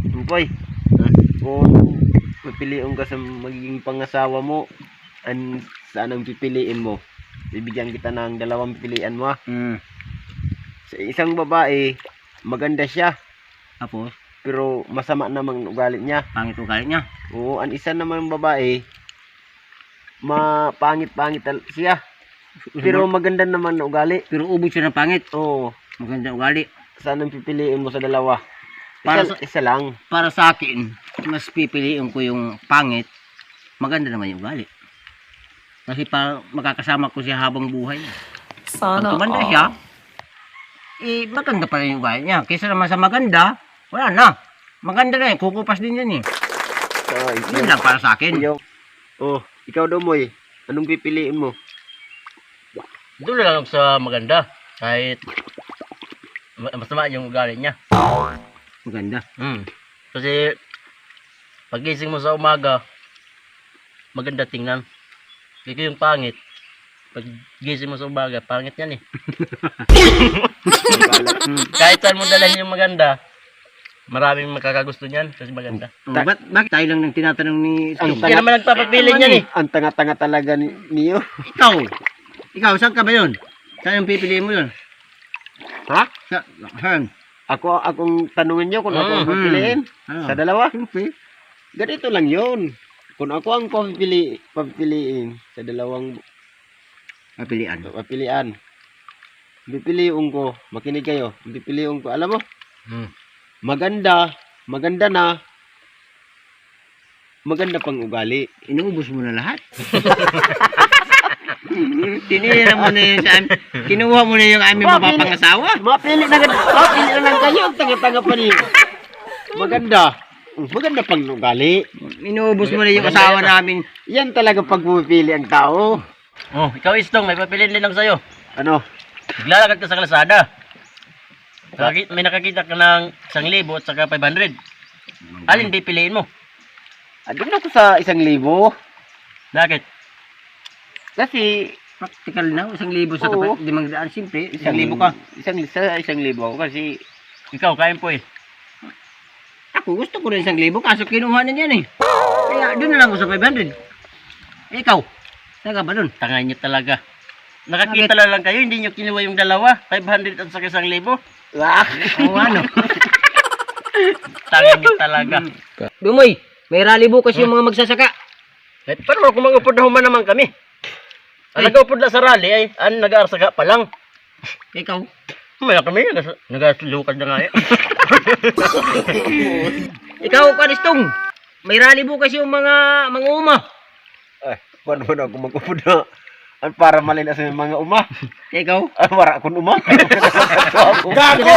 Umpay, kung pipiliin ka sa magiging pangasawa mo, saan ang pipiliin mo? Bibigyan kita ng dalawang pilian mo. Sa isang babae, maganda siya, Tapos, pero masama naman ang ugali niya. pangit ugali niya. Oo, ang isa naman babae, mapangit-pangit siya, pero maganda naman ang ugali. Pero ubod siya ng pangit. Oo, Maganda ugali. saan ang pipiliin mo sa dalawa? Para Isa lang. Para sa akin, mas pipiliin ko yung pangit. Maganda naman yung ugali. Kasi para makakasama ko siya habang buhay. Pag Sana tumanda all. siya, maganda pa rin yung ugali niya. Kaysa naman sa maganda, wala na. Maganda na eh. Kukupas din yan eh. Yun lang para sa akin. Ikaw daw mo anong pipiliin mo? Doon lang ako sa maganda. Kahit masama yung ugali niya. Maganda. Kasi pagising mo sa umaga, maganda tingnan. Kasi yung pangit, pagising mo sa umaga, pangit yan eh. Kahit saan mo dalhin yung maganda, maraming makakagusto niyan kasi maganda. Bakit tayo lang nang tinatanong ni Ang Hindi naman nagpapapili niyan eh. Ang tanga-tanga talaga niyo. Ikaw, saan ka ba yun? Saan yung pipiliin mo yun? Ha? Saan? Akong tanungin niyo kung ako ang pipiliin. Ano? Sa dalawa? Ganito lang yun. Kung ako ang papiliin sa dalawang Papilian. pipiliin ko, makinig kayo, pipiliin ko, alam mo, maganda na, maganda pang ugali. Inuubos mo na lahat. Tinira mo na yun sa amin. Kinuha mo na yung aming mapapangasawa. Mapili na lang kayo, ang tanga-tanga pa niyo. Maganda pang ugali. Inuubos mo na yung asawa namin. Yan talaga pagpupili ang tao. Oh, ikaw Istong, may papiliin din lang sa'yo. Ano? Naglalakad ka sa kalsada. May nakakita ka ng 1,000 at saka 500. Alin pipiliin mo? Doon ako sa 1,000. Bakit? Kasi, Practical na. 1,000 sa Oo. tapat. 500. Siyempre, 1,000 ka. 1,000 ako kasi, Ikaw, kain po eh. Ako gusto ko rin 1,000. Kaso kinuha na yan eh. Kaya doon na lang ako sa 500. Ikaw. Saan ka ba doon? Tanga nyo talaga. Nakakita lang kayo, hindi nyo kinuha yung dalawa. 500 at saka 1,000. Oo ano. Tanga nyo talaga. Dumoy, may rally bukas yung mga magsasaka. Eh, paano kung mag-upod na human naman kami? Ang nag-upod na sa rally ay nag-aarsaka pa lang. Ikaw. Maya kami, nag-aslukad na nga eh. Ikaw, Kanistong. May rally bukas yung mga uma. paano na ako mag-upod na? Para malina sa mga uma. Ikaw. Para akong uma. Gago!